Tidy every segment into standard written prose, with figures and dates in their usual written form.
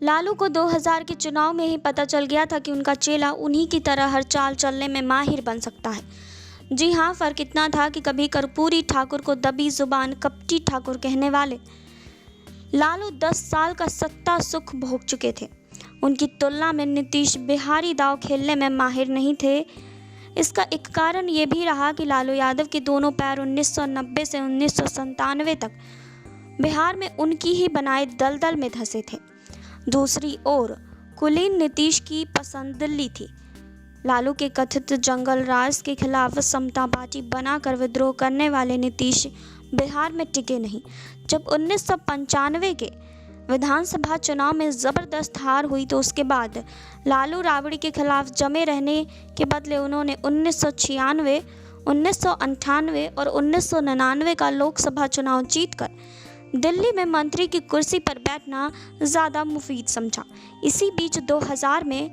लालू को 2000 के चुनाव में ही पता चल गया था कि उनका चेला उन्हीं की तरह हर चाल चलने में माहिर बन सकता है। जी हाँ, फर्क इतना था कि कभी कर्पूरी ठाकुर को दबी जुबान कपटी ठाकुर कहने वाले लालू 10 साल का सत्ता सुख भोग चुके थे। उनकी तुलना में नीतीश बिहारी दांव खेलने में माहिर नहीं थे। इसका एक कारण ये भी रहा कि लालू यादव के दोनों पैर 1990 से 1997 तक बिहार में उनकी ही बनाए दलदल में धंसे थे। दूसरी ओर कुलीन नीतीश की पसंद दिल्ली थी। लालू के कथित जंगल राज के खिलाफ समता पार्टी बनाकर विद्रोह करने वाले नीतीश बिहार में टिके नहीं। जब 1995 के विधानसभा चुनाव में ज़बरदस्त हार हुई तो उसके बाद लालू राबड़ी के खिलाफ जमे रहने के बदले उन्होंने 1996, 1998 और 1999 का लोकसभा चुनाव जीतकर दिल्ली में मंत्री की कुर्सी पर बैठना ज़्यादा मुफीद समझा। इसी बीच 2000 में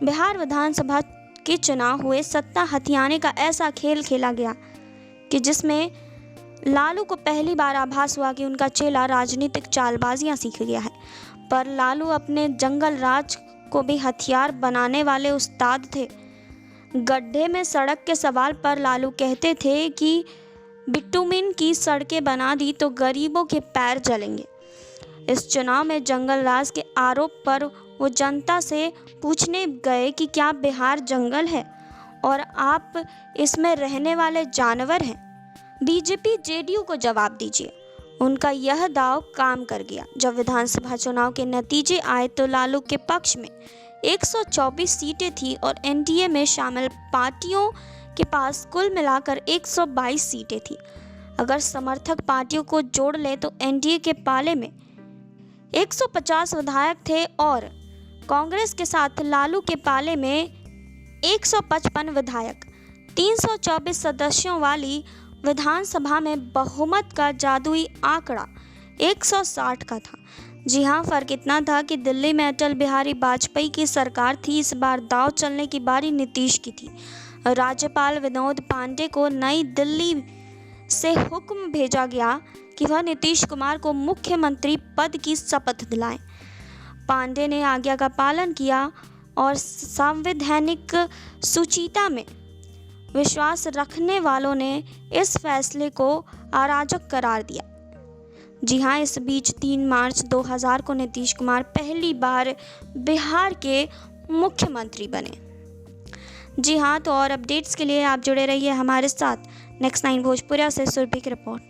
बिहार विधानसभा के चुनाव हुए। सत्ता हथियाने का ऐसा खेल खेला गया कि जिसमें लालू को पहली बार आभास हुआ कि उनका चेला राजनीतिक चालबाजियां सीख गया है। पर लालू अपने जंगल राज को भी हथियार बनाने वाले उस्ताद थे। गड्ढे में सड़क के सवाल पर लालू कहते थे कि बिटुमिन की सड़कें बना दी तो गरीबों के पैर जलेंगे। इस चुनाव में जंगल राज के आरोप पर वो जनता से पूछने गए कि क्या बिहार जंगल है और आप इसमें रहने वाले जानवर हैं? बीजेपी जेडीयू को जवाब दीजिए। उनका यह दाव काम कर गया। जब विधानसभा चुनाव के नतीजे आए तो लालू के पक्ष में 124 सीटें थी और एनडीए में शामिल पार्टियों के पास कुल मिलाकर 122 सीटें थी। अगर समर्थक पार्टियों को जोड़ ले तो एनडीए के पाले में 150 विधायक थे और कांग्रेस के साथ लालू के पाले में 155 विधायक। 324 सदस्यों वाली विधानसभा में बहुमत का जादुई आंकड़ा 160 का था। जी हाँ, फर्क इतना था कि दिल्ली में अटल बिहारी वाजपेयी की सरकार थी। इस बार दांव चलने की बारी नीतीश की थी। राज्यपाल विनोद पांडे को नई दिल्ली से हुक्म भेजा गया कि वह नीतीश कुमार को मुख्यमंत्री पद की शपथ दिलाएं। पांडे ने आज्ञा का पालन किया और संवैधानिक सुचिता में विश्वास रखने वालों ने इस फैसले को अराजक करार दिया। जी हाँ, इस बीच 3 मार्च 2000 को नीतीश कुमार पहली बार बिहार के मुख्यमंत्री बने। जी हाँ, तो और अपडेट्स के लिए आप जुड़े रहिए हमारे साथ। नेक्स्ट 9 भोजपुरिया से सुरभि की रिपोर्ट।